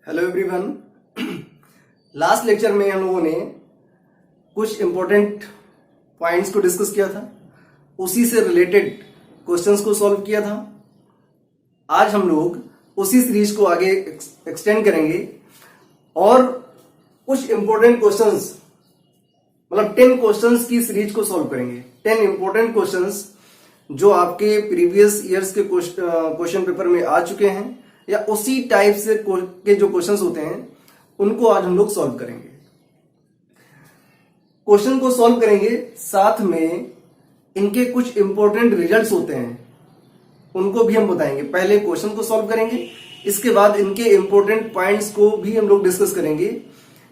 Hello everyone. Last lecture में हम लोगों ने कुछ इंपॉर्टेंट पॉइंट्स को डिस्कस किया था, उसी से रिलेटेड क्वेश्चंस को सॉल्व किया था। आज हम लोग उसी सीरीज को आगे एक्सटेंड करेंगे और कुछ इंपॉर्टेंट क्वेश्चंस मतलब 10 क्वेश्चंस की सीरीज को सॉल्व करेंगे। 10 इंपॉर्टेंट क्वेश्चंस जो आपके प्रीवियस ईयर्स के क्वेश्चन पेपर में आ चुके हैं या उसी टाइप से के जो क्वेश्चंस होते हैं उनको आज हम लोग सॉल्व करेंगे। क्वेश्चन को सॉल्व करेंगे, साथ में इनके कुछ इंपॉर्टेंट रिजल्ट्स होते हैं उनको भी हम बताएंगे। पहले क्वेश्चन को सॉल्व करेंगे, इसके बाद इनके इंपॉर्टेंट पॉइंट्स को भी हम लोग डिस्कस करेंगे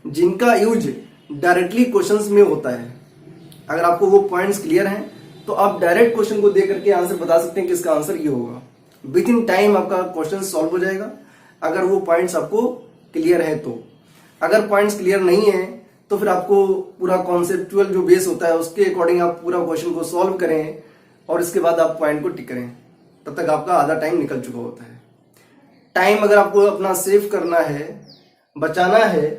जिनका यूज डायरेक्टली क्वेश्चंस में होता है। अगर आपको वो पॉइंट्स क्लियर हैं तो आप डायरेक्ट क्वेश्चन को देख करके आंसर बता सकते हैं कि इसका आंसर ये होगा। विद इन टाइम आपका क्वेश्चन सॉल्व हो जाएगा अगर वो पॉइंट्स आपको क्लियर है तो। अगर पॉइंट्स क्लियर नहीं है तो फिर आपको पूरा कॉन्सेप्चुअल जो बेस होता है उसके अकॉर्डिंग आप पूरा क्वेश्चन को सॉल्व करें और इसके बाद आप पॉइंट को टिक करें, तब तक आपका आधा टाइम निकल चुका होता है। टाइम अगर आपको अपना सेव करना है, बचाना है,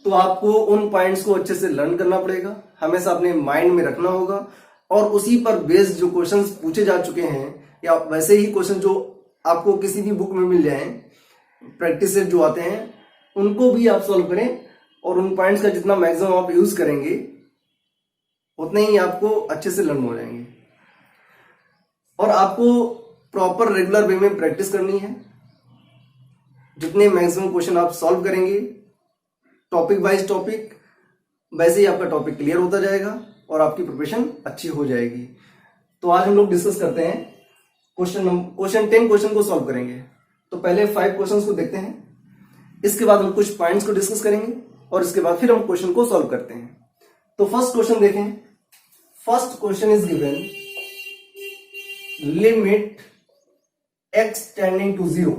तो आपको उन पॉइंट्स को अच्छे से लर्न करना पड़ेगा, हमेशा अपने माइंड में रखना होगा और उसी पर बेस्ड जो क्वेश्चंस पूछे जा चुके हैं या वैसे ही क्वेश्चन जो आपको किसी भी बुक में मिल जाए, प्रैक्टिस सेट जो आते हैं, उनको भी आप सॉल्व करें और उन पॉइंट्स का जितना मैक्सिमम आप यूज करेंगे उतने ही आपको अच्छे से लर्न हो जाएंगे। और आपको प्रॉपर रेगुलर वे में प्रैक्टिस करनी है। जितने मैक्सिमम क्वेश्चन आप सॉल्व करेंगे टॉपिक वाइज टॉपिक, वैसे ही आपका टॉपिक क्लियर होता जाएगा और आपकी प्रिपरेशन अच्छी हो जाएगी। तो आज हम लोग डिस्कस करते हैं क्वेश्चन 10 क्वेश्चन को सॉल्व करेंगे। तो पहले 5 क्वेश्चंस को देखते हैं, इसके बाद हम कुछ पॉइंट्स को डिस्कस करेंगे और इसके बाद फिर हम क्वेश्चन को सॉल्व करते हैं। तो फर्स्ट क्वेश्चन देखें। First question is given limit x tending to 0,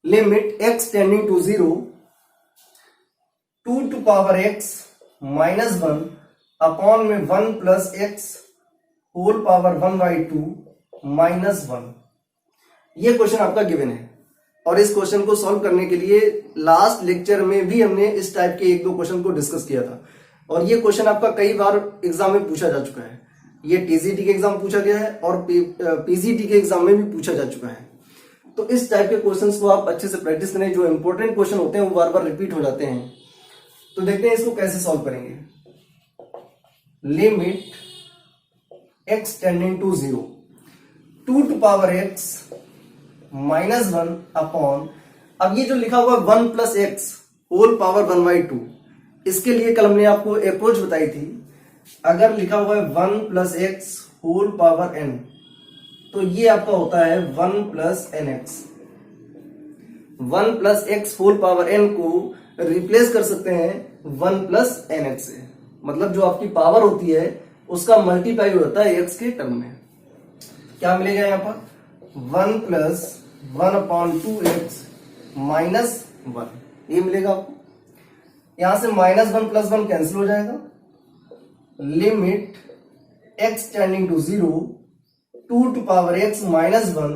limit x tending to 0 2 to power x minus 1 upon में 1 plus x whole power 1/2 minus 1। ये क्वेश्चन आपका गिवन है और इस क्वेश्चन को सॉल्व करने के लिए लास्ट लेक्चर में भी हमने इस टाइप के 1-2 क्वेश्चन को डिस्कस किया था और ये क्वेश्चन आपका कई बार एग्जाम में पूछा जा चुका है। ये टीजीटी के एग्जाम पूछा गया है और पीजीटी के एग्जाम में भी पूछा जा चुका है। तो इस टाइप के क्वेश्चंस को आप अच्छे से प्रैक्टिस करें। जो इंपॉर्टेंट क्वेश्चन होते हैं वो बार बार रिपीट हो जाते हैं। तो देखते हैं इसको कैसे सॉल्व करेंगे। Limit x tending to 0 2 to power x minus 1 upon, अब ये जो लिखा हुआ 1 प्लस एक्स होल पावर 1/2, इसके लिए कल हमने आपको अप्रोच बताई थी। अगर लिखा हुआ है 1 plus x whole power n, तो ये आपका होता है 1 plus N X. 1 plus x whole power n को रिप्लेस कर सकते हैं 1 प्लस एन एक्स से, मतलब जो आपकी पावर होती है उसका मल्टीप्लाई होता है x के टर्म में। क्या मिलेगा यहां पर 1 प्लस 1/2x माइनस 1, ये मिलेगा आपको। यहां से माइनस 1 प्लस 1 कैंसिल हो जाएगा। Limit x tending to 0 2 to power x minus 1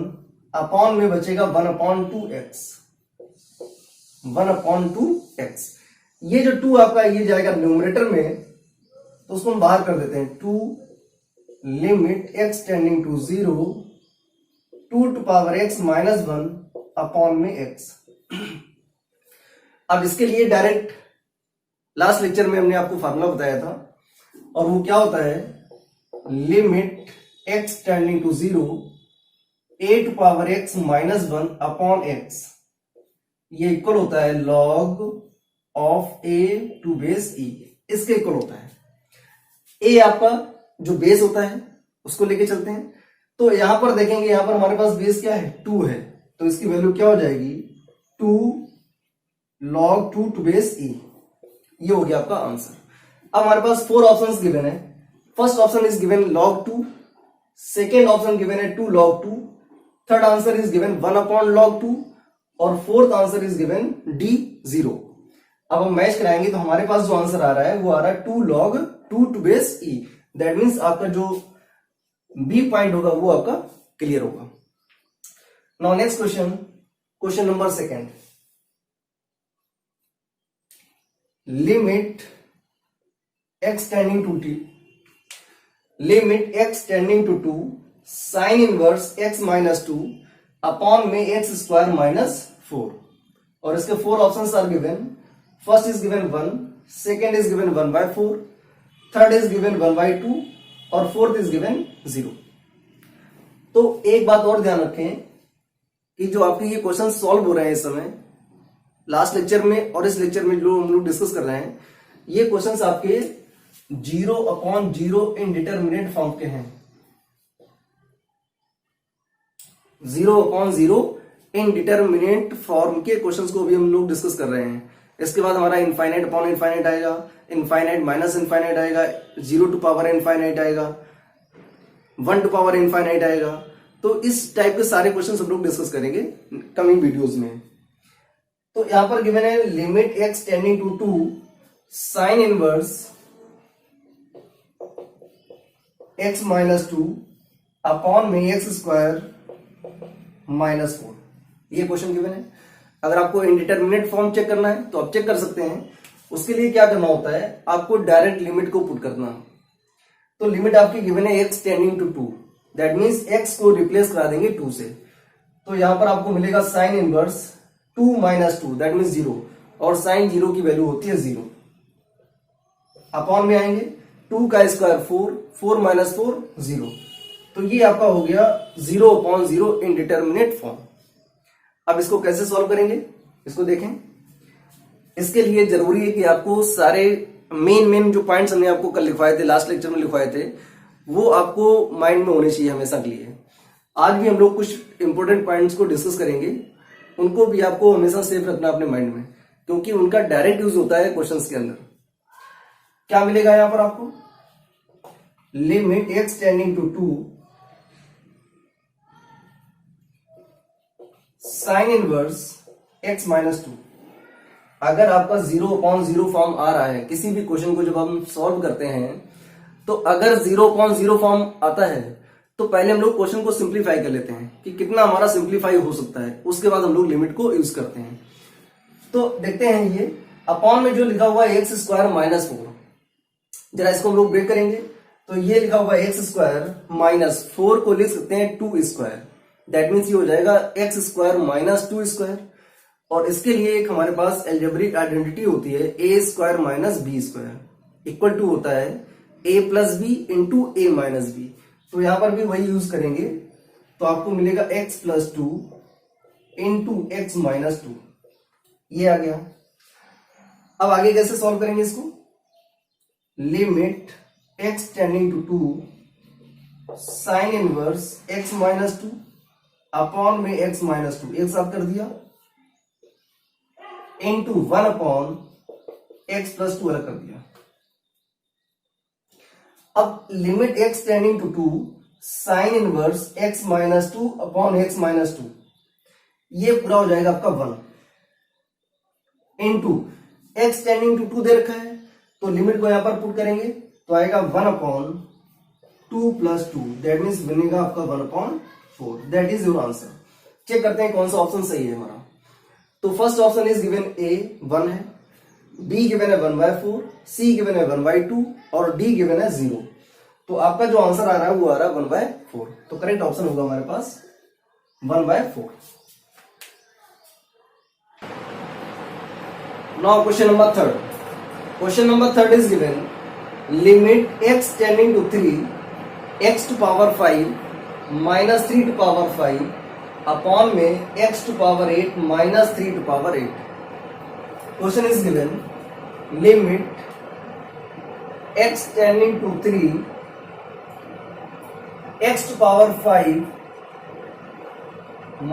upon में बचेगा 1/2x 1/2x। ये जो 2 आपका ये जाएगा न्यूमरेटर में, तो उसको हम बाहर कर देते हैं। 2 limit x tending to 0 2 to power x minus 1 upon में x। अब इसके लिए डायरेक्ट लास्ट लेक्चर में हमने आपको फार्मूला बताया था और वो क्या होता है, limit x tending to 0 a to power x minus 1 upon x, ये इक्वल होता है log of a to base e, इसके इक्वल होता है। a आपका जो बेस होता है उसको लेके चलते हैं। तो यहां पर देखेंगे, यहां पर हमारे पास बेस क्या है 2 है, तो इसकी वैल्यू क्या हो जाएगी 2 log 2 टू बेस e। ये हो गया आपका आंसर। अब हमारे पास 4 ऑप्शंस गिवन है। First option is given log 2, second option given है 2 log 2, third answer is given 1/log 2 और fourth answer is given d0। अब हम मैच कराएंगे तो हमारे पास जो आंसर आ रहा है वो आ रहा है 2 log 2 to base e। That means आपका जो बी पॉइंट होगा वो आपका क्लियर होगा। Now next question, question number second. Limit x tending to t, limit x tending to 2 sine inverse x minus 2 upon में x स्क्वायर माइनस 4। और इसके 4 options are given. First is given 1, second is given 1/4, third is given 1/2 और fourth is given 0। तो एक बात और ध्यान रखें कि जो आपके ये क्वेश्चन सॉल्व हो रहे हैं इस समय लास्ट लेक्चर में और इस लेक्चर में जो हम लोग डिस्कस कर रहे हैं, ये क्वेश्चंस आपके 0/0 इनडिटरमिनेट फॉर्म के हैं। 0/0 इनडिटरमिनेट फॉर्म के क्वेश्चंस को भी हम लोग डिस्कस कर रहे हैं। इसके बाद हमारा इनफाइनाइट अपॉन इनफाइनाइट आएगा, इनफाइनाइट माइनस इनफाइनाइट आएगा, 0 टू पावर इनफाइनाइट आएगा, 1 टू पावर इनफाइनाइट आएगा। तो इस टाइप के सारे क्वेश्चंस हम लोग डिस्कस करेंगे कमिंग वीडियोस में। तो यहां पर गिवन है limit x tending to 2 sine inverse x minus 2 upon में x स्क्वायर माइनस 4। ये क्वेश्चन गिवन है। अगर आपको इंडिटरमिनेट फॉर्म चेक करना है तो आप चेक कर सकते हैं। उसके लिए क्या करना होता है, आपको डायरेक्ट लिमिट को पुट करना। तो लिमिट आपकी गिवन है x tending to 2, that means x को रिप्लेस करा देंगे 2 से। तो यहां पर आपको मिलेगा sine inverse 2 minus 2 that means 0, और साइन 0 की वैल्यू होती है 0। अपॉन में आएंगे 2 का स्क्वायर 4, 4 माइनस 4 0। तो ये आपका हो गया 0/0 इनडिटरमिनेट फॉर्म। अब इसको कैसे सॉल्व करेंगे, इसको देखें। इसके लिए जरूरी है कि आपको सारे मेन जो पॉइंट्स हमने आपको कल लिखवाए थे, लास्ट लेक्चर में लिखवाए थे, वो आपको माइंड में होने चाहिए हमेशा के लिए। आज भी हम लोग कुछ इंपॉर्टेंट पॉइंट्स को डिस्कस करेंगे, उनको भी आपको हमेशा सेफ रखना अपने माइंड में, क्योंकि उनका डायरेक्ट यूज होता है क्वेश्चंस के अंदर। क्या मिलेगा यहां पर आपको, limit x tending to 2 sine inverse x minus 2। अगर आपका 0/0 फॉर्म आ रहा है किसी भी क्वेश्चन को जब हम सॉल्व करते हैं, तो अगर 0/0 फॉर्म आता है तो पहले हम लोग क्वेश्चन को सिंप्लीफाई कर लेते हैं कि कितना हमारा सिंप्लीफाई हो सकता है, उसके बाद हम लोग लिमिट को यूज करते हैं। तो देखते हैं ये अपॉन में जो लिखा हुआ है x स्क्वायर माइनस 4, जरा इसको हम लोग ब्रेक करेंगे तो ये लिखा हुआ है x स्क्वायर माइनस 4 को लिख सकते हैं 2 स्क्वायर, दैट मीन्स ये हो जाएगा x स्क्वायर माइनस 2 स्क्वायर। और इसके लिए एक हमारे पास एल्जेब्रिक आइडेंटिटी होती है a square minus B square equal to होता है a plus B into a minus B. तो यहां पर भी वही यूज करेंगे, तो आपको मिलेगा x plus 2 into x minus 2। ये आ गया। अब आगे कैसे सॉल्व करेंगे इसको, limit x tending to 2 sine inverse x minus 2 upon में x माइनस 2 एक साथ कर दिया, इंटू 1 अपॉन x प्लस 2 अलग कर दिया। अब limit x tending to 2 sine inverse x minus 2 upon x minus 2, ये पूरा हो जाएगा आपका 1 इंटू x टेंडिंग टू 2 दे रखा है, तो लिमिट को यहां पर पुट करेंगे तो आएगा 1 अपॉन 2 प्लस 2, दैट मीन्स बनेगा आपका 1/4। That is your answer. Check करते हैं कौन सा ऑप्शन सही है हमारा। तो first option is given A 1 है, B गिवन है 1/4, C गिवन है 1/2 और D गिवन है 0। तो आपका जो आंसर आ रहा है वो आ रहा है 1/4। तो करेक्ट ऑप्शन होगा हमारे पास 1/4। Now question number 3। Question number 3 is given limit x tending to 3 x to power 5 minus 3 to power 5 upon में x to power 8 minus 3 to power 8। Question is given limit x tending to 3 x to power 5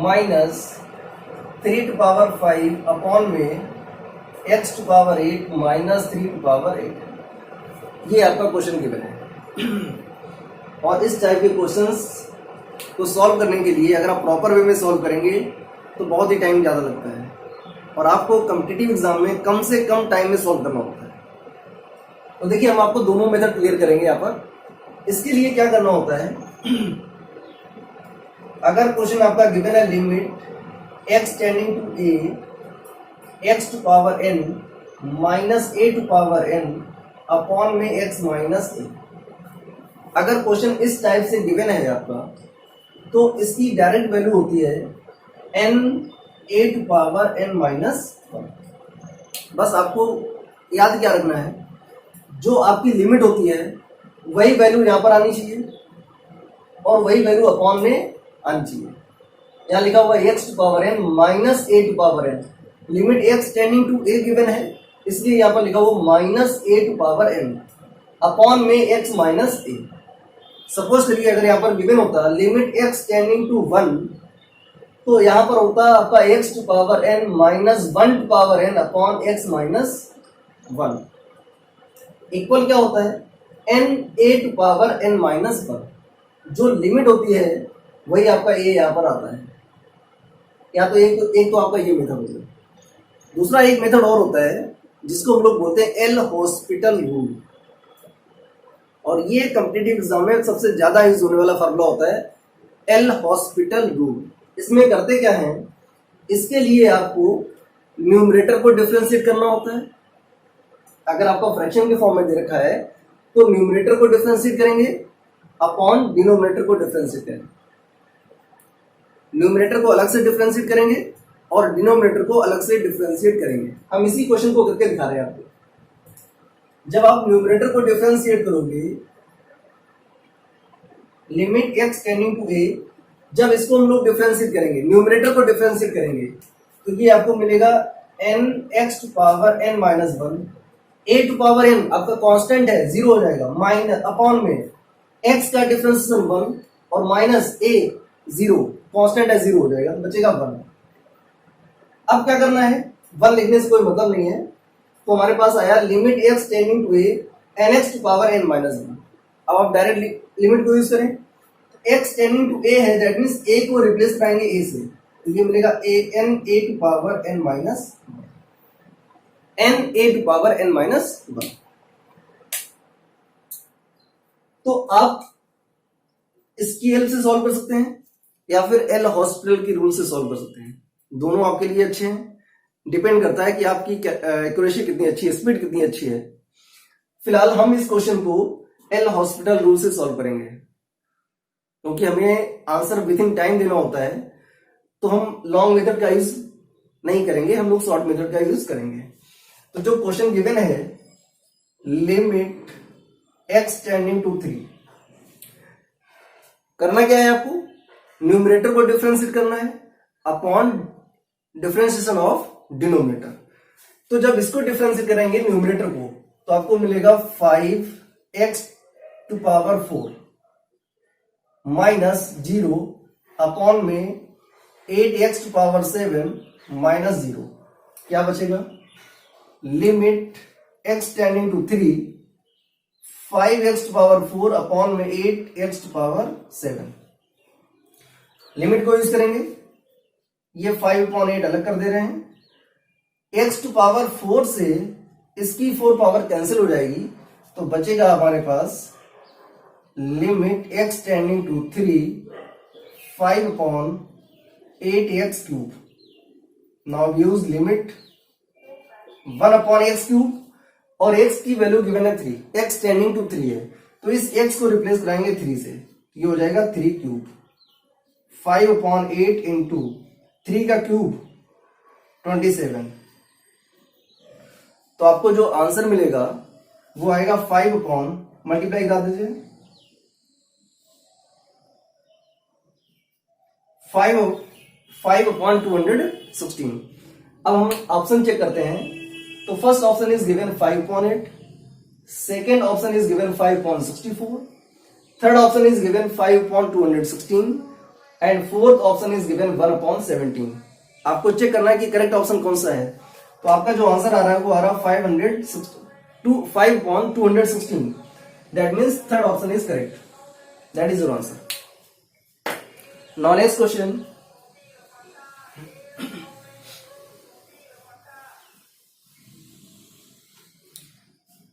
minus 3 to power 5 upon में x to power 8 minus 3 to power 8। ये आपका question given है। और इस type के questions को solve करने के लिए अगर आप प्रॉपर वे में सॉल्व करेंगे तो बहुत ही टाइम ज़्यादा लगता है, और आपको कॉम्पिटिटिव एग्जाम में कम से कम टाइम में सॉल्व करना होता है। तो देखिए हम आपको दोनों मेथड क्लियर करेंगे यहाँ पर। इसके लिए क्या करना होता है, अगर क्वेश्चन आपका गिवन है limit x tending to a x to power n minus a to power n upon में एक्स माइनस ए। अगर क्वेश्चन इस टाइप से गिवन है आपका तो इसकी डायरेक्ट वैल्यू होती है n A to power N minus one. बस आपको याद क्या रखना है, जो आपकी लिमिट होती है वही वैल्यू यहाँ पर आनी चाहिए और वही वैल्यू अपॉन में आनी चाहिए। यहाँ लिखा हुआ है x to power N minus a to power n, limit x tending to a given है, इसलिए यहाँ पर लिखा हुआ minus a to power n upon में एक्स माइनस ए। सपोज करिए अगर यहाँ पर गिवन होता limit x tending to one, तो यहाँ पर होता आपका x to power N minus one to power n upon x minus one. Equal क्या होता है n A to power N minus one. जो लिमिट होती है वही आपका ए यहाँ पर आता है। या तो एक तो आपका ये मेथड हो गया। दूसरा एक मेथड और होता है जिसको हम लोग बोलते हैं एल हॉस्पिटल रूल, और ये कॉम्पिटिटिव एग्जाम में सबसे ज्यादा यूज होने वाला फार्मूला होता है एल हॉस्पिटल रूल। इसमें करते क्या है, इसके लिए आपको न्यूमरेटर को डिफरेंशिएट करना होता है। अगर आपका फ्रैक्शन के फॉर्म में दे रखा है तो न्यूमरेटर को डिफरेंशिएट करेंगे अपॉन डिनोमिनेटर को डिफरेंशिएट करेंगे। न्यूमरेटर को अलग से डिफरेंशिएट करेंगे और डिनोमिनेटर को अलग से डिफरेंशिएट करेंगे। हम इसी क्वेश्चन को करके दिखा रहे हैं आपको। जब आप न्यूमरेटर को डिफरेंशिएट करोगे लिमिट एक्स टेंडिंग टू ए, जब इसको हम लोग डिफरेंशिएट करेंगे न्यूमरेटर को डिफरेंशिएट करेंगे तो ये आपको मिलेगा n x to power N minus one. A to power n आपका कांस्टेंट है, जीरो हो जाएगा, माइनस अपॉन में एक्स का डिफरेंशिएशन वन और माइनस ए जीरो, कांस्टेंट है जीरो हो जाएगा, बचेगा वन। अब क्या करना है, वन लिखने से कोई मतलब नहीं है, तो हमारे पास आया limit x tending to a n x to power N minus one. अब आप डायरेक्ट लिमिट को यूज करें, एक्स टेंडिंग टू ए है, दैट मीन्स ए को रिप्लेस कराएंगे ए से, तो ये मिलेगा A N A to power N minus N A to power N minus one. तो आप इसकी हेल्प से सॉल्व कर सकते हैं या फिर एल हॉस्पिटल की रूल से सॉल्व कर सकते हैं। दोनों आपके लिए अच्छे हैं, डिपेंड करता है कि आपकी एक्यूरेसी कितनी अच्छी है, स्पीड कितनी अच्छी है। फिलहाल हम इस क्वेश्चन को एल हॉस्पिटल रूल से सॉल्व करेंगे, क्योंकि हमें आंसर विद इन टाइम देना होता है, तो हम लॉन्ग मेथड का यूज नहीं करेंगे, हम लोग शॉर्ट मेथड का यूज करेंगे। तो जो क्वेश्चन गिवन है लिमिट एक्स टेंडिंग टू 3, करना क्या है आपको, न्यूमरेटर को डिफरेंशिएट करना है अपॉन डिफरेंशिएशन ऑफ डिनोमिनेटर। तो जब इसको डिफरेंशिएट करेंगे न्यूमरेटर को तो आपको मिलेगा 5x to power 4 minus 0 upon में 8x टू पावर 7 माइनस 0। क्या बचेगा, limit x tending to 3 5x to power 4 upon में 8x टू पावर 7। लिमिट को यूज करेंगे, ये 5/8 अलग कर दे रहे हैं, x टू पावर 4 से इसकी 4 पावर कैंसिल हो जाएगी, तो बचेगा हमारे पास limit x tending to 3 5/8x cube. Now use limit 1/x cube, और x की वैल्यू गिवन है 3, x टेंडिंग टू 3 है, तो इस x को रिप्लेस कराएंगे 3 से, ये हो जाएगा 3 क्यूब। 5/8 इंटू 3 का क्यूब 27। तो आपको जो आंसर मिलेगा वो आएगा 5 मल्टीप्लाई करा दीजिए 5/216। अब हम ऑप्शन चेक करते हैं, तो first option is given 5/8, second option is given 5/64, third option is given 5/216 and fourth option is given 1/17। आपको चेक करना है कि करेक्ट ऑप्शन कौन सा है। तो आपका जो आंसर आ रहा है वो आ रहा है 5/216। That means third option is correct, that is your answer. Now next question,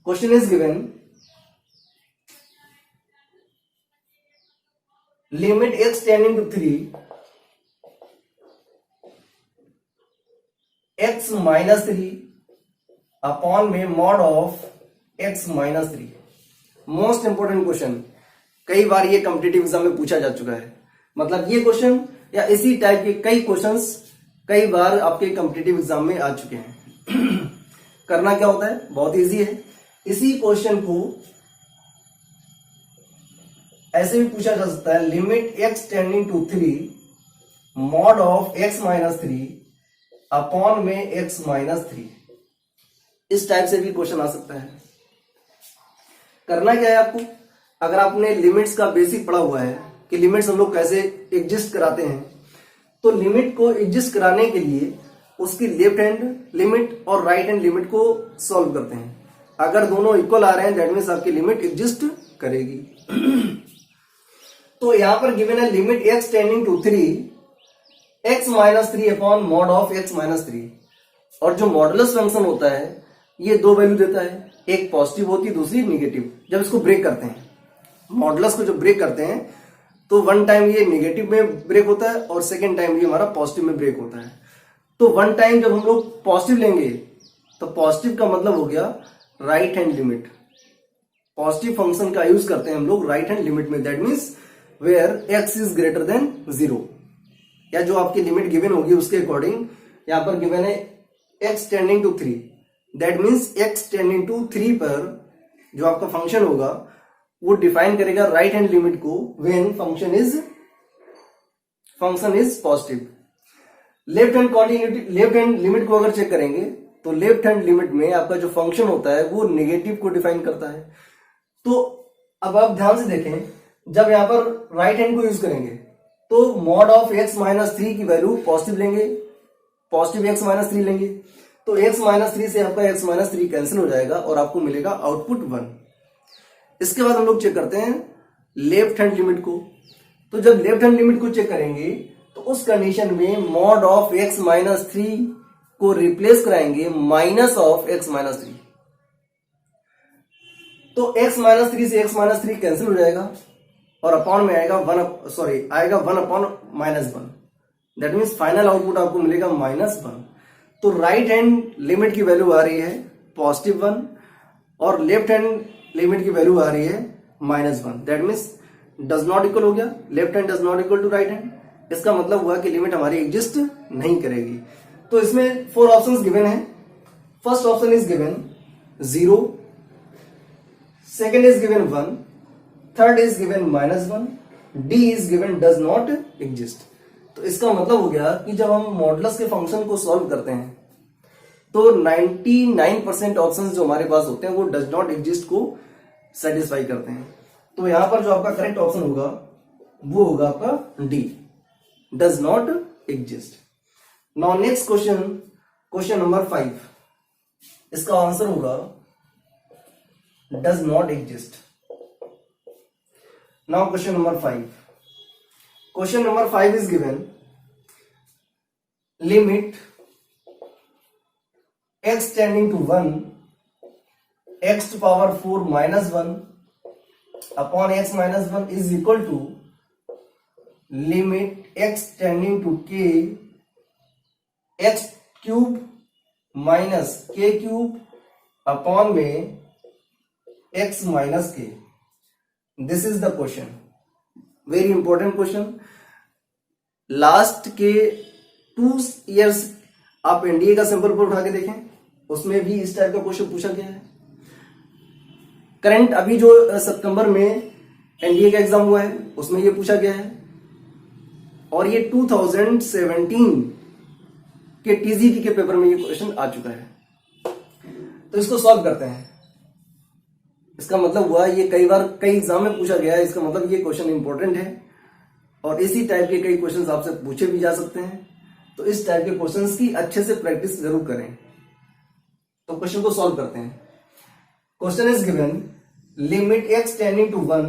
question is given limit x tending to 3 x minus 3 upon में mod of x minus 3। Most important question, कई बार ये कॉम्पिटिटिव एग्जाम में पूछा जा चुका है। मतलब ये क्वेश्चन या इसी टाइप के कई क्वेश्चंस कई बार आपके कॉम्पिटिटिव एग्जाम में आ चुके हैं। करना क्या होता है, बहुत इजी है। इसी क्वेश्चन को ऐसे भी पूछा जा सकता है, limit x tending to 3 mod of x minus 3 upon में x माइनस 3। इस टाइप से भी क्वेश्चन आ सकता है। करना क्या है आपको, अगर आपने लिमिट्स का बेसिक पढ़ा हुआ है कि लिमिट्स हम लोग कैसे एग्जिस्ट कराते हैं, तो लिमिट को एग्जिस्ट कराने के लिए उसकी लेफ्ट हैंड लिमिट और राइट हैंड लिमिट को सॉल्व करते हैं। अगर दोनों इक्वल आ रहे हैं दैट मीन्स आपकी लिमिट एग्जिस्ट करेगी। तो यहां पर गिवन है limit x tending to 3 x minus 3 upon mod of x minus 3। और जो मॉडुलस फंक्शन होता है ये दो वैल्यू देता है, एक पॉजिटिव होती है दूसरी निगेटिव। जब इसको ब्रेक करते हैं, मॉडुलस को जब ब्रेक करते हैं तो वन टाइम ये निगेटिव में ब्रेक होता है और सेकेंड टाइम ये हमारा पॉजिटिव में ब्रेक होता है। तो वन टाइम जब हम लोग पॉजिटिव लेंगे तो पॉजिटिव का मतलब हो गया right hand limit. Positive function का यूज करते हैं हम लोग राइट हैंड लिमिट में, that means where x is greater than 0, या जो आपकी लिमिट गिवन होगी उसके अकॉर्डिंग यहां पर गिवन है x tending to 3, that means x tending to 3 पर जो आपका फंक्शन होगा वो डिफाइन करेगा राइट हैंड लिमिट को when function is positive. Left hand quantity, left hand limit को अगर चेक करेंगे तो लेफ्ट हैंड लिमिट में आपका जो फंक्शन होता है वो नेगेटिव को डिफाइन करता है। तो अब आप ध्यान से देखें, जब यहां पर राइट हैंड को यूज करेंगे तो मॉड ऑफ x माइनस 3 की वैल्यू पॉजिटिव लेंगे, पॉजिटिव x माइनस 3 लेंगे, तो x माइनस 3 से आपका x माइनस 3 कैंसिल हो जाएगा और आपको मिलेगा आउटपुट 1। इसके बाद हम लोग चेक करते हैं लेफ्ट हैंड लिमिट को। तो जब लेफ्ट हैंड लिमिट को चेक करेंगे तो उस कंडीशन में मॉड ऑफ x माइनस 3 को रिप्लेस कराएंगे माइनस ऑफ x माइनस 3। तो x माइनस 3 से x माइनस 3 कैंसिल हो जाएगा और अपॉन में आएगा आएगा 1 upon minus 1, that means final output आपको मिलेगा माइनस 1। तो राइट हैंड लिमिट की वैल्यू आ रही है पॉजिटिव 1 और लेफ्ट हैंड लिमिट की वैल्यू आ रही है minus 1, that means does not equal हो गया, left hand does not equal to right hand. इसका मतलब हुआ कि लिमिट हमारी एग्जिस्ट नहीं करेगी। तो इसमें 4 ऑप्शंस गिवन है। First option is given 0, second is given 1, third is given minus 1, D is given does not exist. तो इसका मतलब हो गया कि जब हम मॉडुलस के फंक्शन को सॉल्व करते हैं तो 99% ऑप्शंस जो हमारे पास होते हैं वो डज नॉट एग्जिस्ट को सेटिस्फाई करते हैं। तो यहां पर जो आपका करेक्ट ऑप्शन होगा वो होगा आपका D, does not exist. Now next question, question number 5, इसका आंसर होगा does not exist. Now question number 5, question number 5 is given limit x tending to 1 x to power 4 minus 1 upon x minus 1 is equal to limit x tending to k x cube minus k cube upon में x minus k। This is the question, very important question। Last के 2 years आप NDA का sample paper उठा के देखें, उसमें भी इस टाइप का क्वेश्चन पूछा गया है। करंट अभी जो सितंबर में एनडीए का एग्जाम हुआ है उसमें ये पूछा गया है, और ये 2017 के टीजीटी के पेपर में ये क्वेश्चन आ चुका है। तो इसको सॉल्व करते हैं। इसका मतलब हुआ ये कई बार कई एग्जाम में पूछा गया है, इसका मतलब ये क्वेश्चन इंपॉर्टेंट है और इसी टाइप के कई क्वेश्चन आपसे पूछे भी जा सकते हैं। तो इस टाइप के क्वेश्चंस की अच्छे से प्रैक्टिस जरूर करें। तो क्वेश्चन को सॉल्व करते हैं। Question is given limit x tending to 1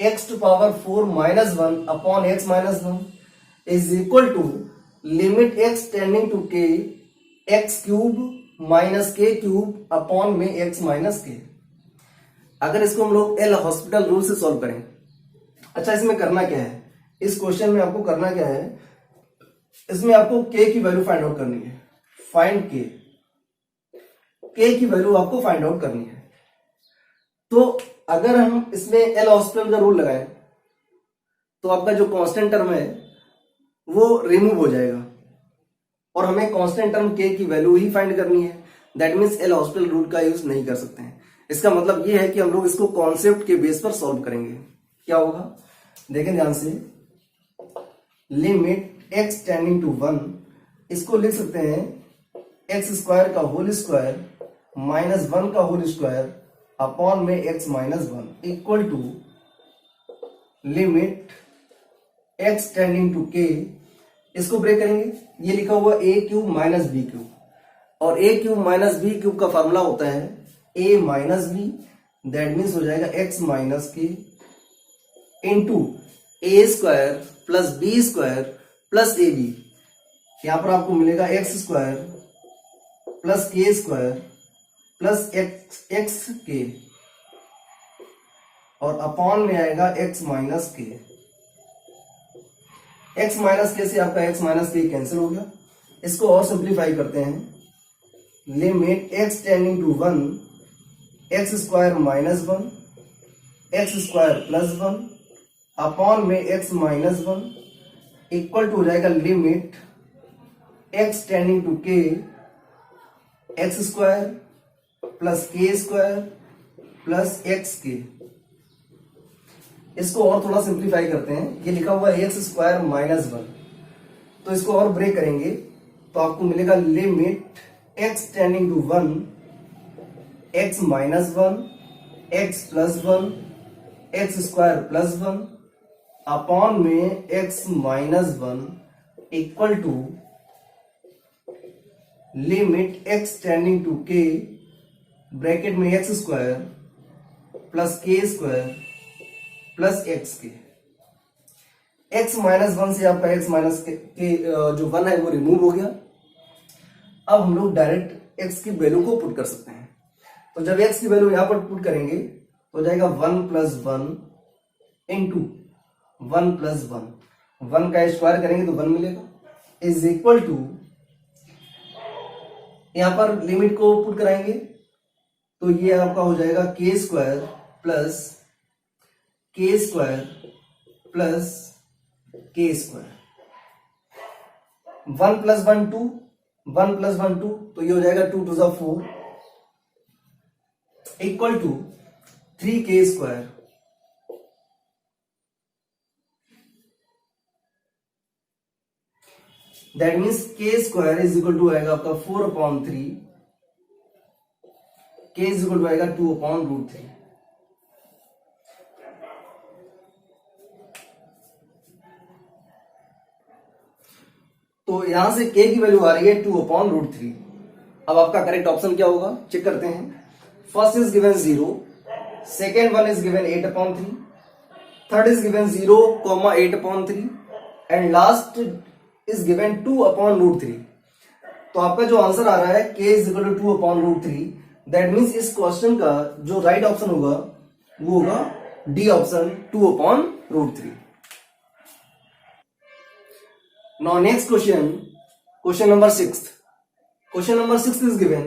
x to power 4 minus 1 upon x minus 1 is equal to limit x tending to k x cube minus k cube upon में x minus k। अगर इसको हम लोग L hospital rule से solve करें, अच्छा इसमें करना क्या है, इस क्वेश्चन में आपको करना क्या है, इसमें आपको k की वैल्यू फाइंड आउट करनी है। फाइंड k, के की वैल्यू आपको फाइंड आउट करनी है। तो अगर हम इसमें एल हॉस्पिटल का रूल लगाएं तो आपका जो कांस्टेंट टर्म है वो रिमूव हो जाएगा और हमें कांस्टेंट टर्म के की वैल्यू ही फाइंड करनी है। That means L hospital rule का यूज नहीं कर सकते हैं। इसका मतलब ये है कि हम लोग इसको कॉन्सेप्ट के बेस पर सॉल्व करेंगे। क्या होगा देखें ध्यान से, लिमिट एक्स टेंडिंग टू 1, इसको लिख सकते हैं एक्स स्क्वायर का होल स्क्वायर माइनस 1 का होल स्क्वायर अपॉन में x minus 1 equal to limit x tending to k, इसको ब्रेक करेंगे, ये लिखा हुआ a cube minus b cube, और a cube minus b cube का फॉर्मूला होता है a minus b, that means हो जाएगा x minus k into a square plus b square plus a b. यहां पर आपको मिलेगा एक्स स्क्वायर प्लस के स्क्वायर प्लस एक्स के और अपॉन में आएगा एक्स माइनस के। एक्स माइनस के से आपका एक्स माइनस के कैंसिल हो गया। इसको और सिंप्लीफाई करते हैं, limit x tending to 1 x square minus 1 x square plus 1 upon में एक्स माइनस 1 इक्वल टू हो जाएगा limit x tending to k x square plus के स्क्वायर प्लस एक्स के। इसको और थोड़ा सिंप्लीफाई करते हैं, ये लिखा हुआ है एक्स स्क्वायर माइनस 1, तो इसको और ब्रेक करेंगे तो आपको मिलेगा limit x tending to 1 X minus 1 X plus 1 x square plus 1 upon में x minus 1 equal to limit x tending to के ब्रैकेट में एक्स स्क्वायर प्लस के स्क्वायर प्लस एक्स के। एक्स माइनस 1 से आपका एक्स माइनस के जो 1 है वो रिमूव हो गया। अब हम लोग डायरेक्ट एक्स की वैल्यू को पुट कर सकते हैं। तो जब एक्स की वैल्यू यहां पर पुट करेंगे तो हो जाएगा 1 प्लस 1 इंटू 1 प्लस 1 का स्क्वायर करेंगे तो 1 मिलेगा इज इक्वल टू, यहां पर लिमिट को पुट कराएंगे तो ये आपका हो जाएगा के स्क्वायर प्लस के स्क्वायर प्लस के स्क्वायर। 1 प्लस 1 2 1 प्लस 1 2, तो ये हो जाएगा 2 टू द 4 इक्वल टू 3 के स्क्वायर। दैट मीन्स के स्क्वायर इज इक्वल टू आएगा आपका 4/3, के इज इक्वल टू आएगा 2/√3। तो यहां से k की वैल्यू आ रही है 2/√3। अब आपका करेक्ट ऑप्शन क्या होगा चेक करते हैं। First is given 0, second one is given 8/3, third is given 0, 8/3 and last is given 2/√3। तो आपका जो आंसर आ रहा है k is equal to 2/√3। That means इस क्वेश्चन का जो राइट ऑप्शन होगा वो होगा D option 2/√3। Now next question number 6. Question number 6 is given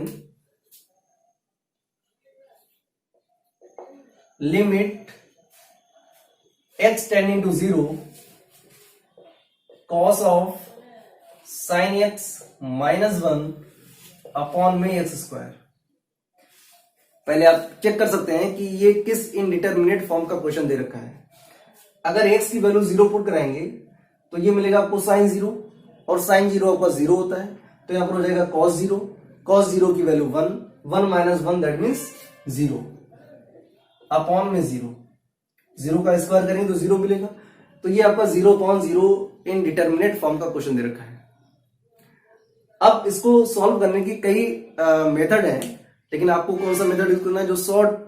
limit x tending to 0 cos of sin x minus 1 upon में एक्स स्क्वायर। पहले आप check कर सकते हैं कि ये किस इनडिटरमिनेट फॉर्म का क्वेश्चन दे रखा है। अगर x की वैल्यू 0 पुट कराएंगे तो ये मिलेगा आपको साइन 0, और साइन 0 आपका 0 होता है, तो यहां पर हो जाएगा cos 0, cos 0 की value 1, 1 minus 1 that means 0 upon में 0 का स्क्वायर करेंगे तो 0 मिलेगा। तो ये आपका 0/0 इनडिटरमिनेट फॉर्म का क्वेश्चन दे रखा है। अब इसको सॉल्व करने की कई मेथड हैं, लेकिन आपको कौन सा मेथड यूज करना है जो शॉर्ट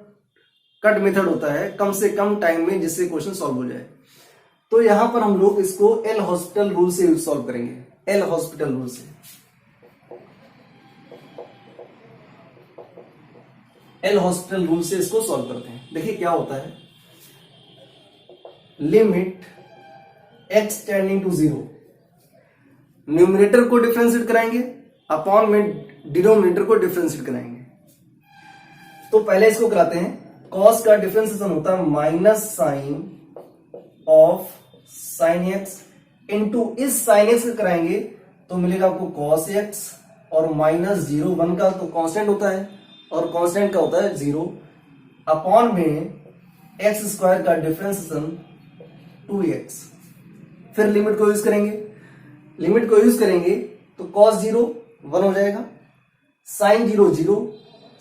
कट मेथड होता है कम से कम टाइम में जिससे क्वेश्चन सॉल्व हो जाए। तो यहां पर हम लोग इसको एल हॉस्पिटल रूल से सॉल्व करेंगे। एल हॉस्पिटल रूल से, एल हॉस्पिटल रूल से इसको सॉल्व करते हैं। देखिए क्या होता है, limit x tending to 0, numerator को डिफरेंशिएट कराएंगे अपॉन में डिनोमिनेटर को डिफरेंशिएट कराएंगे। तो पहले इसको कराते हैं। कॉस का डिफरेंशिएशन होता है minus sine of sine x into इस साइन एक्स का कराएंगे तो मिलेगा आपको कॉस एक्स और माइनस 0 1 का तो कांस्टेंट होता है और कांस्टेंट का होता है 0 अपॉन में एक्स स्क्वायर का डिफरेंशिएशन 2x। फिर लिमिट को यूज करेंगे तो cos 0 1 हो जाएगा, sin 0 0,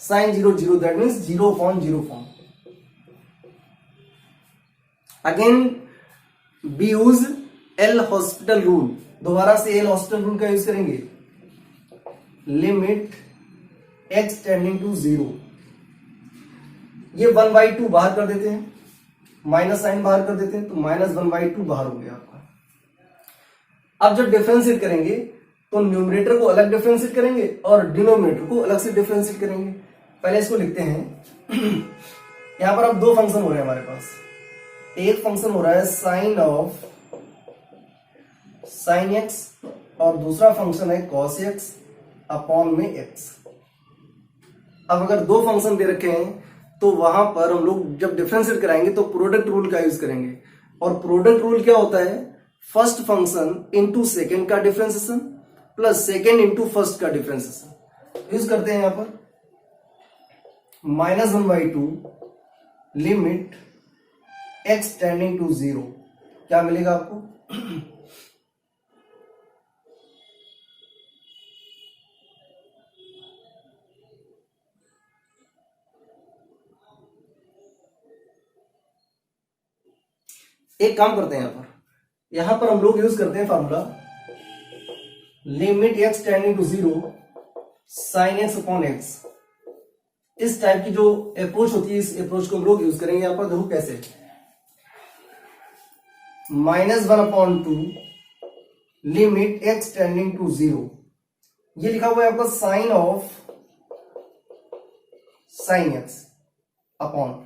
sin 0 0 that means 0 upon 0 form. Again B use L hospital rule, दोबारा से एल हॉस्पिटल रूल का यूज करेंगे। लिमिट x टेंडिंग टू 0, ये 1/2 बाहर कर देते हैं, माइनस साइन बाहर कर देते हैं तो माइनस 1/2 बाहर हो गया आपका। अब जब डिफरेंशिएट करेंगे तो न्यूमरेटर को अलग डिफरेंशिएट करेंगे और डिनोमिनेटर को अलग से डिफरेंशिएट करेंगे। पहले इसको लिखते हैं। यहां पर अब दो फंक्शन हो रहे हैं हमारे पास। एक फंक्शन हो रहा है साइन ऑफ साइन एक्स और दूसरा फंक्शन है कॉस एक्स अपॉन में एक्स। अब अगर दो फंक्शन दे रखे हैं तो वहां पर हम लोग जब डिफरेंशिएट कराएंगे तो प्रोडक्ट रूल का यूज करेंगे। और प्रोडक्ट रूल क्या होता है? फर्स्ट फंक्शन इंटू सेकेंड का differentiation plus second into first का डिफरेंशिएशन यूज करते हैं। यहां पर minus 1/2 limit x tending to 0 क्या मिलेगा आपको? एक काम करते हैं, यहां पर हम लोग यूज करते हैं formula limit x tending to 0 sine x upon x. इस टाइप की जो अप्रोच होती है इस अप्रोच को हम लोग यूज करेंगे। यहां पर देखो कैसे, -1/2 लिमिट एक्स टेंडिंग टू 0, ये लिखा हुआ है आपका sine of sine x upon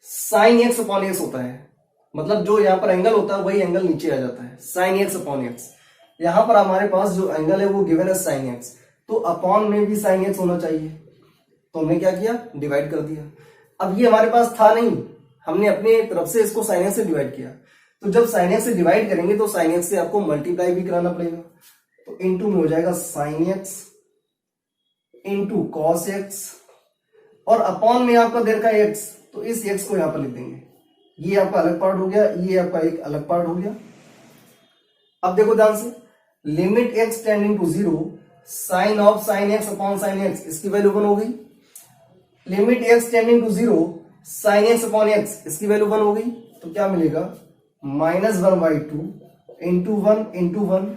sine x upon x होता है, मतलब जो यहां पर एंगल होता है वही एंगल नीचे आ जाता है, साइन एक्स अपॉन एक्स। यहां पर हमारे पास जो एंगल है वो गिवन है साइन एक्स, तो अपॉन में भी साइन एक्स होना चाहिए, तो हमने क्या किया? डिवाइड कर दिया। अब ये हमारे पास था नहीं, हमने अपने तरफ से इसको साइन एक्स से डिवाइड किया। तो जब साइन एक्स से डिवाइड करेंगे तो साइन एक्स से आपको मल्टीप्लाई भी कराना पड़ेगा, तो इंटू में हो जाएगा sign x into cos x और अपॉन में आपका दे रखा है एक्स, तो इस एक्स को यहां पर लिख देंगे। ये आपका अलग पार्ट हो गया, ये आपका एक अलग पार्ट हो गया। अब देखो ध्यान से, limit x tending to 0 sine of sine x upon sine x, इसकी वैल्यू 1 हो गई। Limit x tending to 0 sine x upon x, इसकी वैल्यू 1 हो गई। तो क्या मिलेगा? -1/2 इंटू 1 इंटू 1,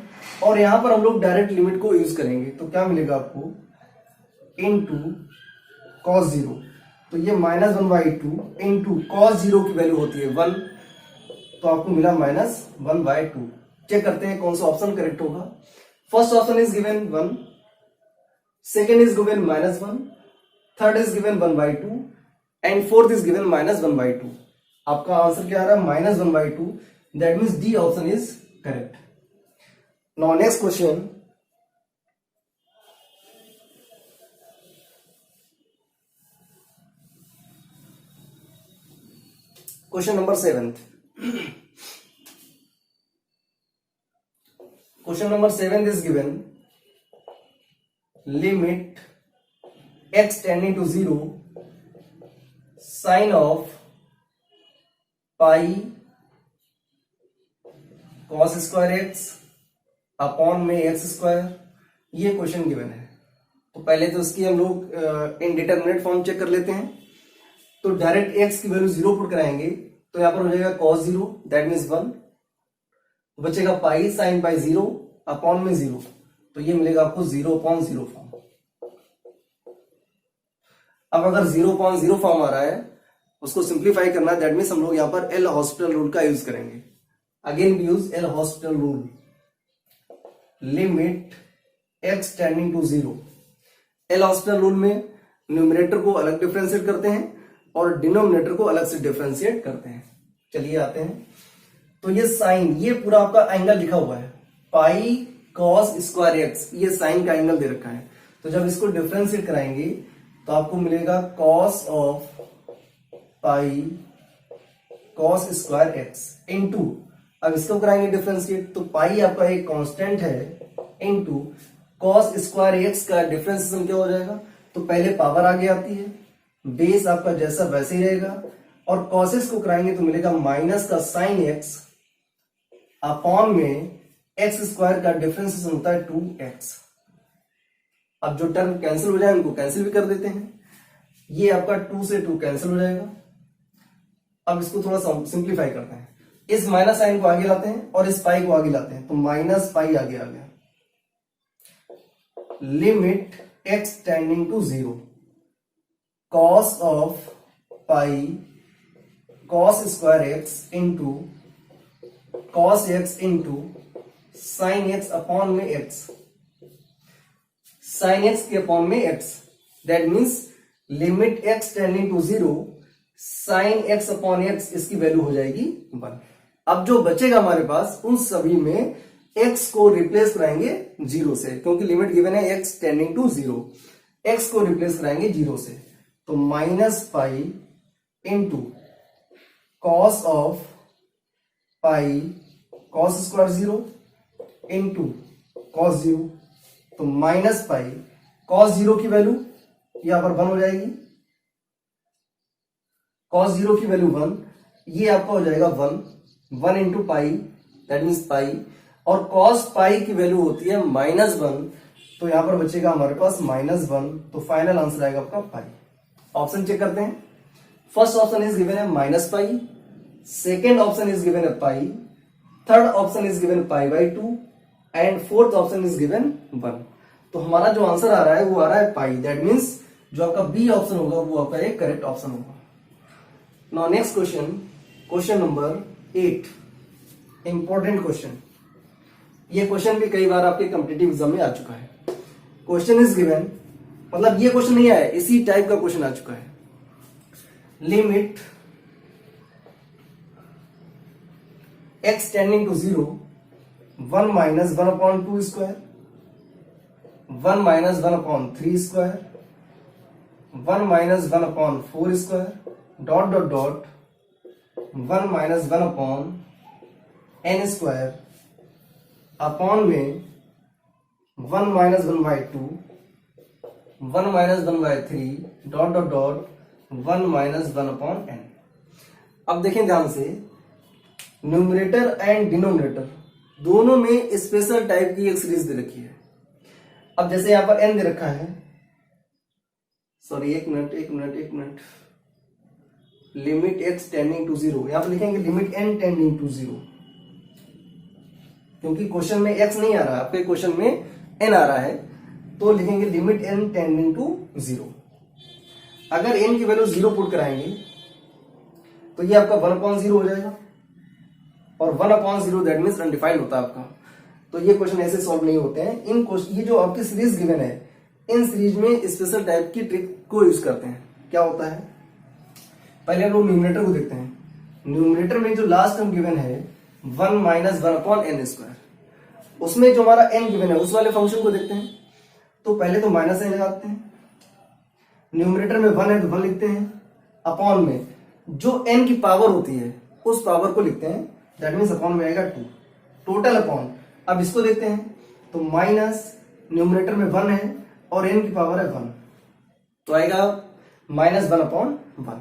और यहां पर हम लोग डायरेक्ट लिमिट को यूज करेंगे तो क्या मिलेगा आपको? इंटू कॉस 0, तो ये -1/2 इंटू कॉस 0 की वैल्यू होती है 1, तो आपको मिला -1/2। चेक करते हैं कौन सा ऑप्शन करेक्ट होगा। First option is given 1, second is given -1, third is given 1/2 and fourth is given -1/2। आपका आंसर क्या आ रहा है? -1/2, that means D option is correct. Now next question, question number 7। Question number 7 is given limit x tending to 0 sin of pi cos square x upon में x square, ये question given है। तो पहले तो इसकी हम लोग इनडिटरमिनेट फॉर्म चेक कर लेते हैं। तो डायरेक्ट x की वैल्यू 0 पुट कराएंगे तो यहां पर हो जाएगा cos 0 दैट मीन्स 1, बचेगा पाई साइन पाई 0 अपॉन में 0, तो ये मिलेगा आपको 0/0 फॉर्म। अब अगर 0/0 फॉर्म आ रहा है उसको सिंप्लीफाई करना है, दैट मीन्स हम लोग यहां पर एल हॉस्पिटल रूल का यूज करेंगे। Again we use L hospital rule, limit x tending to 0। L hospital rule में न्यूमरेटर को अलग डिफरेंशिएट करते हैं और डिनोमिनेटर को अलग से डिफरेंशिएट करते हैं। चलिए आते हैं, तो ये साइन, ये पूरा आपका एंगल लिखा हुआ है पाई कॉस स्क्वायर एक्स, ये साइन का एंगल दे रखा है। तो जब इसको डिफरेंशिएट कराएंगे तो आपको मिलेगा cos of pi cos square x into, अब इसको कराएंगे डिफरेंशिएट, तो पाई आपका एक कांस्टेंट है इंटू कॉस स्क्वायर एक्स का डिफरेंशिएशन क्या हो जाएगा, तो पहले पावर आगे आती है, बेस आपका जैसा वैसे ही रहेगा, और कॉसेस को कराएंगे तो मिलेगा माइनस का साइन एक्स अपॉन में एक्स स्क्वायर का डिफरेंशिएशन होता है 2x। अब जो टर्म कैंसिल हो जाए उनको कैंसिल भी कर देते हैं, ये आपका 2 से 2 कैंसिल हो जाएगा। अब इसको थोड़ा सिंप्लीफाई करते हैं, इस माइनस साइन को आगे लाते हैं और इस पाई को आगे लाते हैं, तो माइनस पाई आगे आ गया। Limit x tending to 0 cos of pi cos square x into cos x into sine x upon में एक्स, साइन एक्स के अपॉन में x, that means limit x tending to 0 sine x upon x, इसकी value हो जाएगी 1। अब जो बचेगा हमारे पास उन सभी में x को रिप्लेस कराएंगे 0 से, क्योंकि लिमिट गिवन है x टेंडिंग टू 0, x को रिप्लेस कराएंगे 0 से, तो minus pi into cos of pi cos square 0 into cos 0, तो माइनस पाई कॉस 0 की वैल्यू यहां पर 1 हो जाएगी, कॉस 0 की वैल्यू 1, ये आपका हो जाएगा 1 इंटू पाई दैट मीन्स पाई, और कॉस पाई की वैल्यू होती है -1, तो यहां पर बचेगा हमारे पास -1, तो फाइनल आंसर आएगा आपका पाई। ऑप्शन चेक करते हैं, फर्स्ट ऑप्शन इज गिवन है minus pi, second option is given है pi, third option is given π/2 and fourth option is given 1। तो हमारा जो आंसर आ रहा है वो आ रहा है पाई, दैट मीन्स जो आपका बी ऑप्शन होगा वो आपका एक करेक्ट ऑप्शन होगा। Now next question, question number 8, important question. ये क्वेश्चन भी कई बार आपके कॉम्पिटिटिव एग्जाम में आ चुका है। क्वेश्चन इज गिवन, मतलब ये क्वेश्चन नहीं आया, इसी टाइप का क्वेश्चन आ चुका है। Limit x tending to 0 1 minus 1/2 square, 1 minus 1/3 square, 1 minus 1/4 square, dot dot dot 1 minus 1/n square upon में 1 minus 1/2, 1 minus 1/3 dot dot dot 1 minus 1/n। अब देखें ध्यान से, न्यूमरेटर एंड डिनोमिनेटर दोनों में स्पेशल टाइप की एक सीरीज दे रखी है। अब जैसे यहां पर n दे रखा है, सॉरी एक minute, limit x tending to 0, यहां पर लिखेंगे लिमिट n टेंडिंग टू 0, क्योंकि क्वेश्चन में x नहीं आ रहा है, आपके क्वेश्चन में n आ रहा है, तो लिखेंगे लिमिट n टेंडिंग टू 0। अगर n की वैल्यू 0 पुट कराएंगे तो ये आपका 1/0 हो जाएगा, और 1/0 दैट मीन्स अनडिफाइंड होता है आपका। तो ये क्वेश्चन ऐसे सॉल्व नहीं होते हैं। इन क्वेश्चन, ये जो आपकी सीरीज गिवन है, इन सीरीज में स्पेशल टाइप की ट्रिक को यूज करते हैं। क्या होता है, पहले हम लोग न्यूमरेटर को देखते हैं। न्यूमरेटर में जो लास्ट टर्म गिवन है 1 माइनस 1/n स्क्वायर, उसमें जो हमारा n गिवन है उस वाले फंक्शन को देखते हैं। तो पहले तो माइनस n लगाते हैं, न्यूमरेटर में 1 है तो 1 लिखते हैं, अपॉन में जो n की पावर होती है उस पावर को लिखते हैं, दैट मीन्स अपॉन में आएगा 2, टोटल अपॉन। अब इसको देखते हैं तो माइनस न्यूमरेटर में 1 है और n की पावर है 1, तो आएगा -1/1।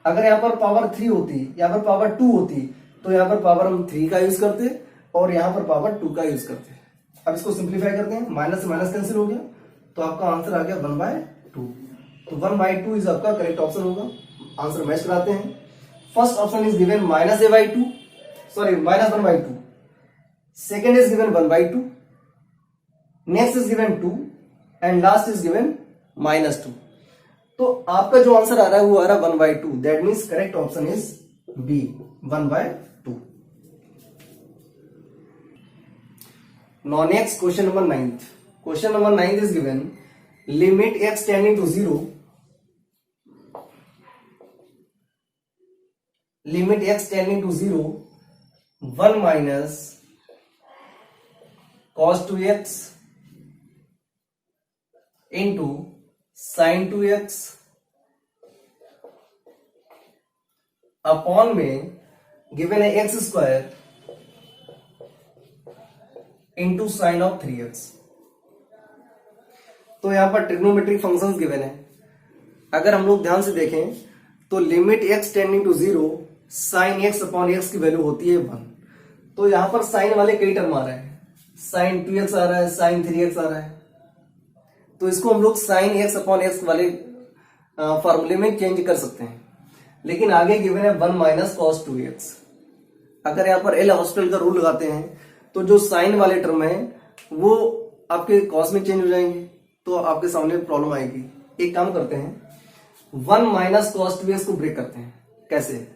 अगर यहाँ पर पावर 3 होती, यहाँ पर पावर 2 होती, तो यहाँ पर पावर हम 3 का यूज करते और यहाँ पर पावर 2 का यूज करते। अब इसको सिंप्लीफाई करते हैं, माइनस से माइनस कैंसिल हो गया, तो आपका आंसर आ गया 1/2। तो 1/2 इज आपका करेक्ट ऑप्शन होगा। आंसर मैच कराते हैं। First option is given -a/2, sorry -1/2, second is given 1/2, next is given 2 and last is given -2। तो आपका जो आंसर आ रहा है वो आ रहा है 1/2, that means correct option is b, 1/2। Now next question number 9. Question number 9 is given, limit x tending to 0, limit x tending to 0, 1 minus cos 2x into sine 2x upon में गिवन है x square into sine of 3x। तो यहां पर trigonometric functions given है। अगर हम लोग ध्यान से देखें तो limit x tending to 0 sine x upon x की वैल्यू होती है 1। तो यहां पर साइन वाले कई टर्म आ रहे हैं, साइन 2x आ रहा है, साइन 3x आ रहा है। तो इसको हम लोग साइन x अपॉन x वाले फॉर्मूले में चेंज कर सकते हैं। लेकिन आगे गिवन है 1 माइनस कॉस 2x। अगर यहाँ पर एल हॉस्पिटल का रूल लगाते हैं तो जो साइन वाले टर्म है वो आपके कॉस में चेंज हो जाएंगे, तो आपके सामने प्रॉब्लम आएगी। एक काम करते हैं 1 माइनस कॉस 2x को ब्रेक करते हैं। कैसे?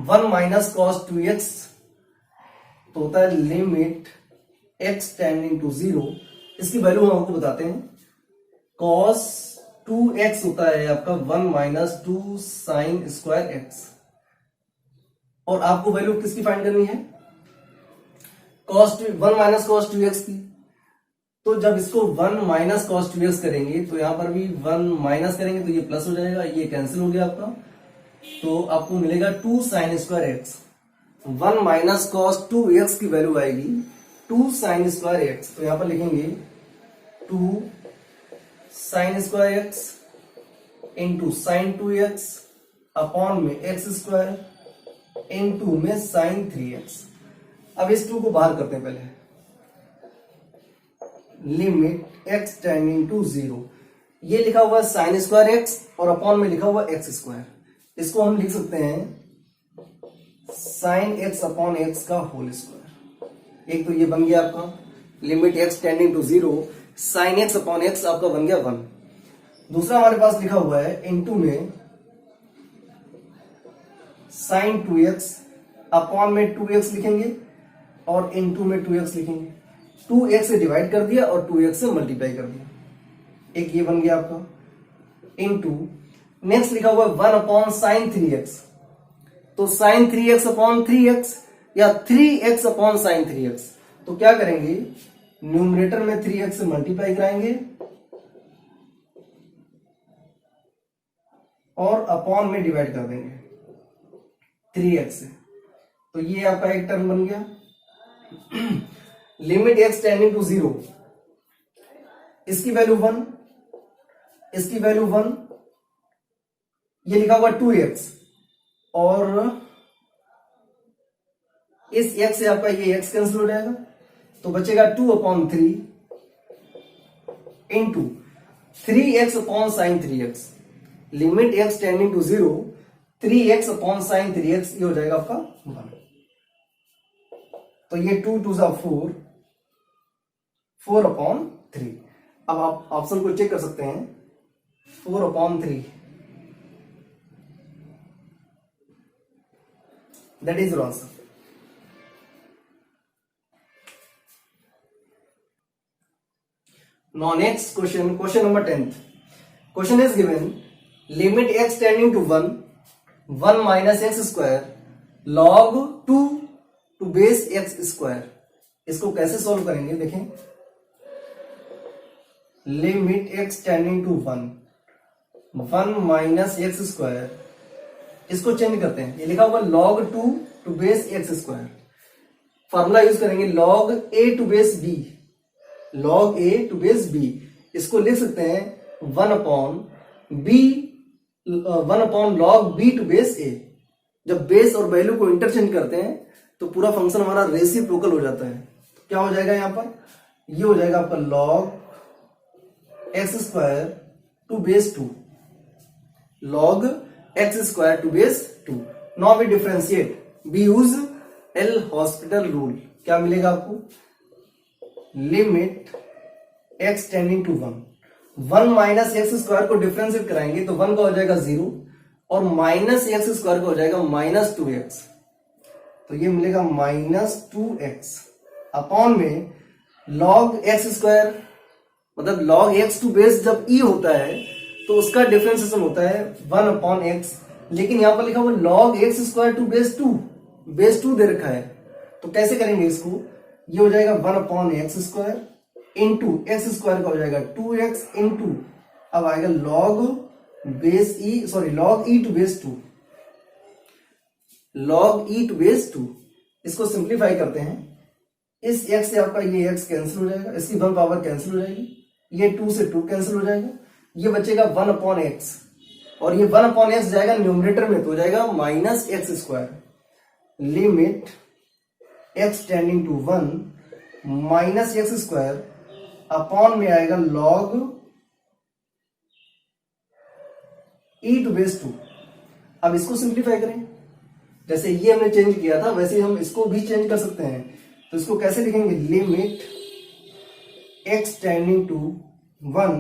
1 माइनस कॉस 2x तो होता है लिमिट x टेंडिंग टू 0। इसकी वैल्यू हम आपको बताते हैं। कॉस 2x होता है आपका 1 माइनस 2 साइन स्क्वायर x। और आपको वैल्यू किसकी फाइंड करनी है? कॉस 1 माइनस कॉस 2x की। तो जब इसको 1 माइनस कॉस 2x करेंगे तो यहां पर भी 1 माइनस करेंगे तो ये प्लस हो जाएगा, ये कैंसिल हो गया आपका। तो आपको मिलेगा 2 sine square x। 1 minus cos 2x की वैल्यू आएगी 2 साइन स्क्वायर x। तो यहां पर लिखेंगे 2 sine square x into sine 2x upon में x स्क्वायर इंटू में साइन 3x। अब इस 2 को बाहर करते हैं पहले। लिमिट x टेंडिंग टू 0, ये लिखा हुआ है साइन स्क्वायर x और अपॉन में लिखा हुआ x स्क्वायर। इसको हम लिख सकते हैं साइन x अपॉन x का होल स्क्वायर। एक तो ये बन गया आपका limit x tending to 0 sine x upon x आपका बन गया 1। दूसरा हमारे पास लिखा हुआ है इनटू में साइन 2x अपॉन में 2x लिखेंगे और इनटू में 2x लिखेंगे। 2x से डिवाइड कर दिया और 2x से मल्टीप्लाई कर दिया। एक ये बन गया आपका इनटू नेक्स्ट लिखा हुआ है 1 अपॉन साइन 3x। तो साइन 3x अपॉन 3x या 3x अपॉन साइन 3x। तो क्या करेंगे? न्यूमरेटर में 3x से मल्टीप्लाई कराएंगे और अपॉन में डिवाइड कर देंगे 3x से। तो ये आपका एक टर्म बन गया। लिमिट x टेंडिंग टू 0, इसकी वैल्यू 1, इसकी वैल्यू 1, ये लिखा हुआ 2x और इस x से आपका ये x कैंसिल हो जाएगा तो बचेगा 2 upon 3 into 3x upon sine 3x। Limit x tending to 0 3x upon sine 3x, ये हो जाएगा आपका 1। तो ये 2 2 4, 4 अपॉन 3। अब आप ऑप्शन को चेक कर सकते हैं। 4 upon 3 that is your answer. Now next question number 10th. Question is given limit x tending to 1 minus x square log 2 to base x square। इसको कैसे सॉल्व करेंगे देखें। Limit x tending to 1 minus x square, इसको change करते हैं। ये लिखा हुआ log 2 to base x square. Formula use करेंगे log a to base b, log a to base b। इसको लिख सकते हैं 1 upon log b to base a। जब बेस और वैल्यू को इंटरचेंज करते हैं तो पूरा फंक्शन हमारा रेसिप्रोकल हो जाता है। तो क्या हो जाएगा यहाँ पर? ये हो जाएगा आपका log x square to base 2, log x square to base 2। Now we differentiate, we use L hospital rule. क्या मिलेगा आपको? Limit x tending to 1 minus x square को डिफरेंशिएट कराएंगे तो 1 का हो जाएगा 0 और माइनस एक्स स्क्वायर का हो जाएगा माइनस 2x। तो ये मिलेगा माइनस 2x अपॉन में log x स्क्वायर, मतलब log x टू बेस जब e होता है तो उसका डिफरेंशिएशन होता है 1 अपॉन x। लेकिन यहां पर लिखा हुआ log x square to base 2, base 2 दे रखा है। तो कैसे करेंगे इसको? ये हो जाएगा 1 upon x square into x square का हो जाएगा 2x इंटू अब आएगा log e to base 2, log e to base 2। इसको सिंप्लीफाई करते हैं, इस x से आपका ये x कैंसिल हो जाएगा, इसकी 1 पावर कैंसिल हो जाएगी, ये 2 से 2 कैंसिल हो जाएगा, ये बचेगा 1 अपॉन x, और ये 1 अपॉन x जाएगा न्यूमरेटर में तो हो जाएगा minus x square. Limit x tending to 1 minus x square upon में आएगा log e टू बेस 2। अब इसको सिंप्लीफाई करें, जैसे ये हमने चेंज किया था वैसे हम इसको भी चेंज कर सकते हैं। तो इसको कैसे लिखेंगे, limit x tending to 1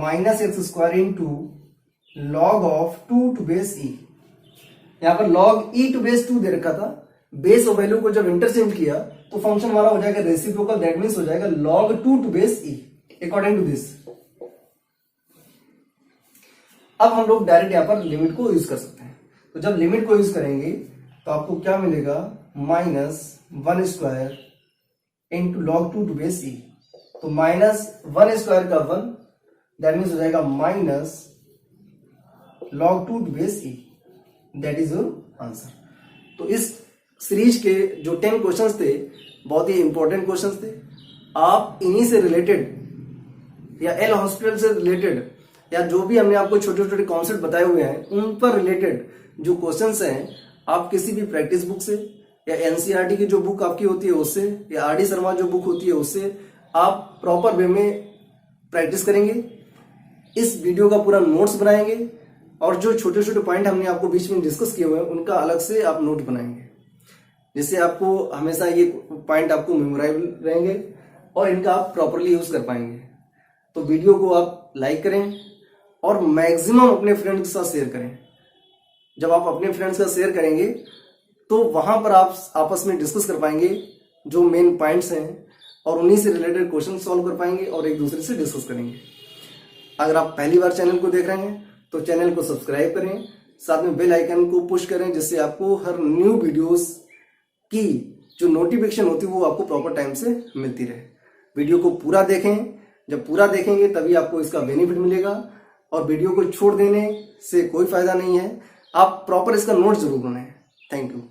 minus x square into log of 2 to base e। यहां पर log e टू बेस 2 दे रखा था, बेस और वैल्यू को जब इंटरचेंज किया तो फंक्शन हमारा हो जाएगा रेसिप्रोकल, दैट मींस हो जाएगा log 2 to base e according to this. अब हम लोग डायरेक्ट यहां पर लिमिट को यूज कर सकते हैं। तो जब लिमिट को यूज करेंगे तो आपको क्या मिलेगा, minus 1 square into log 2 to base e। तो माइनस 1 स्क्वायर का 1, दैट मीन्स हो जाएगा minus log 2 to base e, that is your answer. तो इस सीरीज के जो 10 क्वेश्चंस थे बहुत ही इंपॉर्टेंट क्वेश्चंस थे। आप इन्हीं से रिलेटेड या एल हॉस्पिटल से रिलेटेड या जो भी हमने आपको छोटे छोटे कॉन्सेप्ट बताए हुए हैं उन पर रिलेटेड जो क्वेश्चंस हैं, आप किसी भी प्रैक्टिस बुक से या एनसीईआरटी की जो बुक आपकी होती है उससे या आर डी शर्मा जो बुक होती है उससे आप प्रॉपर वे में प्रैक्टिस करेंगे। इस वीडियो का पूरा नोट्स बनाएंगे और जो छोटे छोटे पॉइंट हमने आपको बीच में डिस्कस किए हुए हैं उनका अलग से आप नोट बनाएंगे, जिससे आपको हमेशा ये पॉइंट आपको मेमोराइबल रहेंगे और इनका आप प्रॉपरली यूज कर पाएंगे। तो वीडियो को आप लाइक करें और मैक्सिमम अपने फ्रेंड्स के साथ शेयर करें। जब आप अपने फ्रेंड्स के साथ शेयर करेंगे तो वहां पर आप आपस में डिस्कस कर पाएंगे जो मेन पॉइंट्स हैं और उन्हीं से रिलेटेड क्वेश्चन सॉल्व कर पाएंगे और एक दूसरे से डिस्कस करेंगे। अगर आप पहली बार चैनल को देख रहे हैं तो चैनल को सब्सक्राइब करें, साथ में बेल आइकन को पुश करें, जिससे आपको हर न्यू वीडियोस की जो नोटिफिकेशन होती है वो आपको प्रॉपर टाइम से मिलती रहे। वीडियो को पूरा देखें, जब पूरा देखेंगे तभी आपको इसका बेनिफिट मिलेगा और वीडियो को छोड़ देने से कोई फायदा नहीं है। आप प्रॉपर इसका नोट जरूर बनाएं। Thank you.